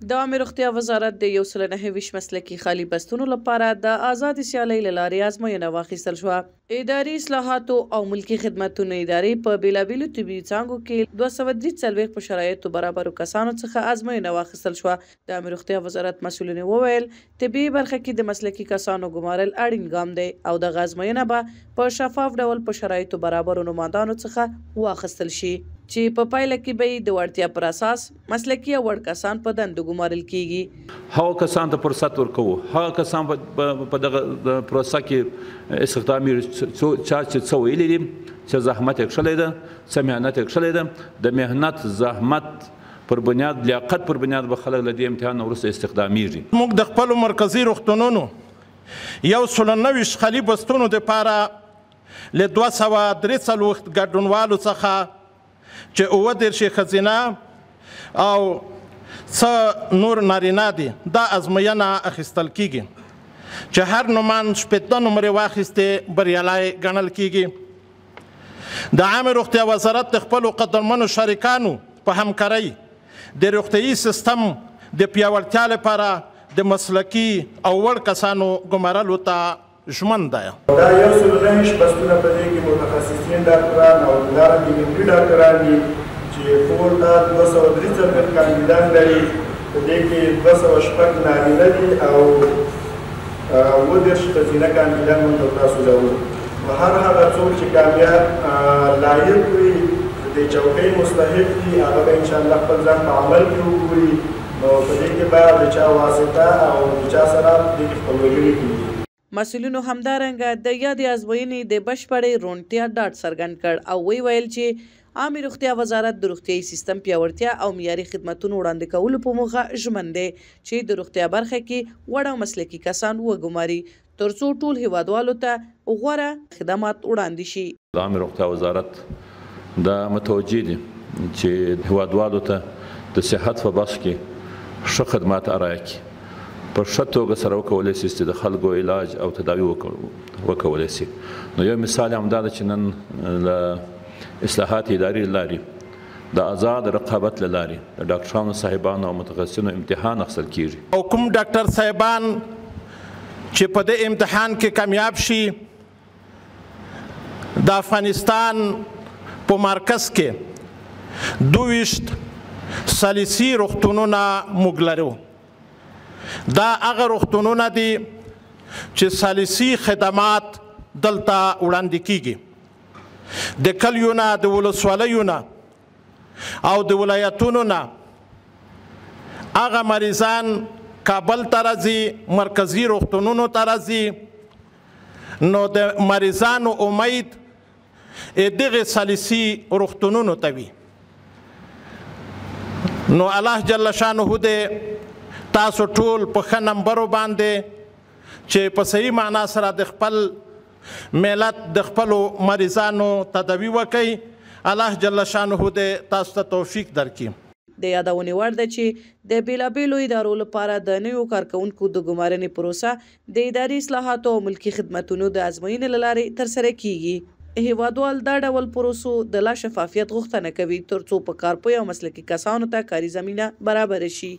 د عامه روغتیا وزارت د 129 مسلکي خالي بستونو لپاره د آزاد سیالۍ له لارې ازموینه واخیستل شوه. اداري اصلاحاتو او ملکي خدمتونو ادارې په بیلابیلو طبي څانګو کې 243 په شرایطو برابرو کسانو څخه ازموینه واخیستل شوه. د عامه روغتیا وزارت مسؤلینو وویل طبي برخه کې د مسلکي کسانو ګمارل اړین ګام دی او د ازموینه به په شفاف ډول په شرایطو برابرو نمایندانو څخه واخیستل شي چې په پایله کې به د وړتیا پر اساس مسلکي او وړ کسان په دندو ګمارل کیږي. هغه کسان ته فرصت ورکوو، هغه کسان په دغه پروسه کې استخدامي چا چې څه ویلي دي چې زحمت یې کښلی ده، څه محنت یې کښلی ده، د محنت زحمت پر بنیاد لیاقت پر بنیاد به خلک له دې امتحان نه وروسته استخدامیږي. موږ د خپلو مرکزي روغتونونو 129 خالي بستونو دپاره له 243 ګډونوالو څخه چې 29 ښځینه او څه نور نارینه دي دا ازموینه اخیستل کیږي چې هر نومان 15 نمرې واخیستې بریالی ګڼل کیږي. د عامه روغتیا وزارت د خپلو قدرمنو شریکانو په همکارۍ د روغتیايي سیستم د پیاوړتیا لپاره د مسلکي او وړ کسانو ګمارلو ته ژمن دی. دا 129 بستونه په دې کې متخصصین ډاکټران او همدارنګه ملي ډاکټران دي چې ټول دا 243 کاندیدان لري. په دې کې 206 نارینه دي او 29 ښځینه کاندیدان موږ تاسو لرو. هر هغه څوک چې کامیاب لایق وي د چوکۍ مستحق دي هغه به انشاءالله خپل ځان په عمل کې وګوري. نو په دې کې به د چا واسطه او د چا سره په دې کې خپلواکي کیږي. مسؤلینو همدارنګه د یادې ازموینې د بشپړې روڼتیا ډاډ څرګند کړ او ویل چې عامه روغتیا وزارت د روغتیايي سیستم پیاوړتیا او معیاري خدمتونو وړاندې کولو په موخه ژمن دی چې د روغتیا برخه کې وړ او مسلکي کسان وګماري ترڅو ټول هیوادوالو ته غوره خدمات وړاندې شي. د عامه روغتیا وزارت دا متوجه دي چې هیوادوالو ته د صحت په بخش کې ښه خدمات ارائه کړي، په ښه توګه سره وکولی شي چې د خلکو علاج او تداوي وکولی شي. نو یو مثال همدا ده چې نن له اصلاحات اداري له لارې د آزاد رقابت له لارې د ډاکټرانو صاحبانو او متخصصینو امتحان اخیستل کیږي. او کوم ډاکټر صاحبان چې په دې امتحان کې کامیاب شي د افغانستان په مرکز کې 22 ثالثي روغتونونه موږ لرو. دا هغه روغتونونه دي چې ثالثي خدمات دلته وړاندې کیږي. د کلیو نه د ولسوالیو نه او د ولایتونو نه هغه مریضان کابل ته راځي، مرکزي روغتونونو ته راځي. نو د مریضانو امید دغه ثالثي روغتونونو ته وي. نو الله جل شانه دې تاسو ټول په ښه نمبرو باندې چې په صحیح معنا سره د خپل ملت د خپلو مریضانو تداوي وکړئ. الله جل شانه دې تاسو ته توفیق درکړي. د یادونې وړ ده چې د بیلابیلو ادارو لپاره د نویو کارکوونکو د ګمارنې پروسه د اداري اصلاحاتو او ملکي خدمتونو د ازموینې له لارې ترسره کیږي. هیوادوال دا ډول پروسو د لا شفافیت غوښتنه کوي ترڅو په کارپوی او مسلکي کسانو ته کاري زمینه برابر شي.